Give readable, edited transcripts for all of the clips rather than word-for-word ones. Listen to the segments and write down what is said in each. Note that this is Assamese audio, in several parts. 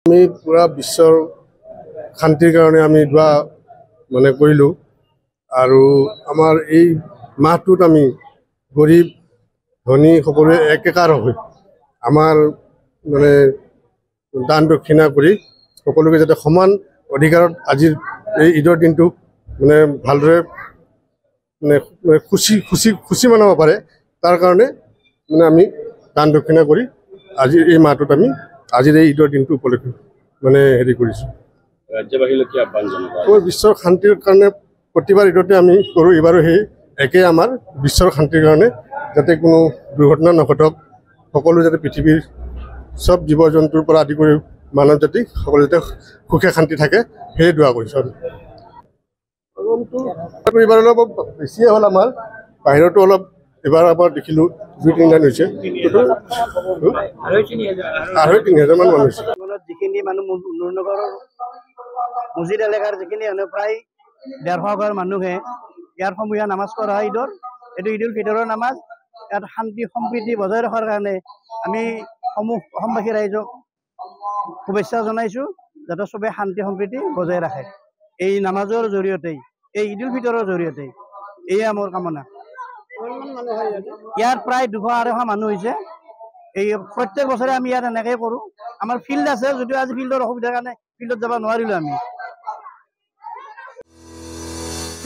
আমি পুৰা বিশ্বৰ শান্তিৰ কাৰণে আমি দোৱা মানে কৰিলো আৰু আমাৰ এই মাহটোত আমি গৰীব ধনী সকলোৱে একেকাৰ হৈ আমাৰ মানে দান দক্ষিণা কৰি সকলোকে যাতে সমান অধিকাৰত আজিৰ এই ঈদৰ দিনটো মানে ভালদৰে মানে খুশি মানাব পাৰে তাৰ কাৰণে মানে আমি দান দক্ষিণা কৰি আজিৰ এই মাহটোত আমি আজিৰ এই ঈদৰ দিনটো উপলক্ষে মানে হেৰি কৰিছো ৰাজ্যবাসীলৈ কি আহ্বান জনাব বিশ্বৰ শান্তিৰ কাৰণে প্ৰতিবাৰ ঈদতে আমি কৰোঁ এবাৰো সেই একে আমাৰ বিশ্বৰ শান্তিৰ কাৰণে যাতে কোনো দুৰ্ঘটনা নঘটক সকলো যাতে পৃথিৱীৰ সব জীৱ জন্তুৰ পৰা আদি কৰি মানৱ জাতি সকলো যাতে সুখে শান্তি থাকে সেই দোৱা কৰিছো এইবাৰ অলপ বেছিয়ে হ'ল আমাৰ বাহিৰতো অলপ এবাৰ আমাৰ দেখিলো 2-3 দিন হৈছে 2,500 মান মানুহ হৈছে যিখিনি মানুহ নুৰনগৰৰ মছজিদ এলেকাৰ যিখিনি প্ৰায় 150 ঘৰ মানুহে ইয়াৰ সমূহীয়া নামাজ পঢ়া হয় ঈদৰ এইটো ঈদুল ফিতৰৰ নামাজ ইয়াত শান্তি সম্প্ৰীতি বজাই ৰখাৰ কাৰণে আমি অসমবাসী ৰাইজক শুভেচ্ছা জনাইছো যাতে সবে শান্তি সম্প্ৰীতি বজাই ৰাখে এই নামাজৰ জৰিয়তে এই ঈদুল ফিতৰৰ জৰিয়তে এয়া মোৰ কামনা ইয়াত প্ৰায় 200-250 মানুহ হৈছে এই প্ৰত্যেক বছৰে আমি ইয়াত এনেকৈ কৰো আমাৰ ফিল্ড আছে যদিও আজি ফিল্ডৰ অসুবিধাৰ কাৰণে ফিল্ডত যাব নোৱাৰিলো আমি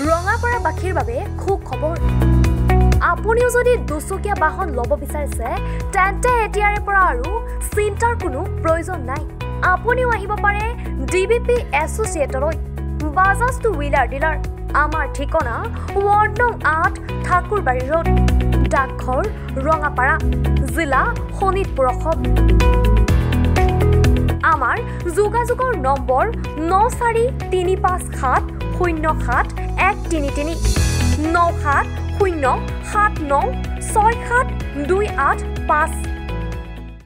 ৰঙাপাৰা বাখীৰ বাবে খুব খবৰ আপুনিও যদি দুচকীয়া বাহন ল'ব বিচাৰিছে তেন্তে এতিয়াৰে পৰা আৰু চিন্তাৰ কোনো প্ৰয়োজন নাই আপুনিও আহিব পাৰে ডিবিপি এছ'চিয়েটলৈ বাজাজ টু হুইলাৰ ডিলাৰ আমাৰ ঠিকনা ৱাৰ্ড নং 8 ঠাকুৰবাৰী ৰোড ডাকঘৰ ৰঙাপাৰা জিলা শোণিতপুৰ অসম আমাৰ যোগাযোগৰ নম্বৰ 9435707133 9707967285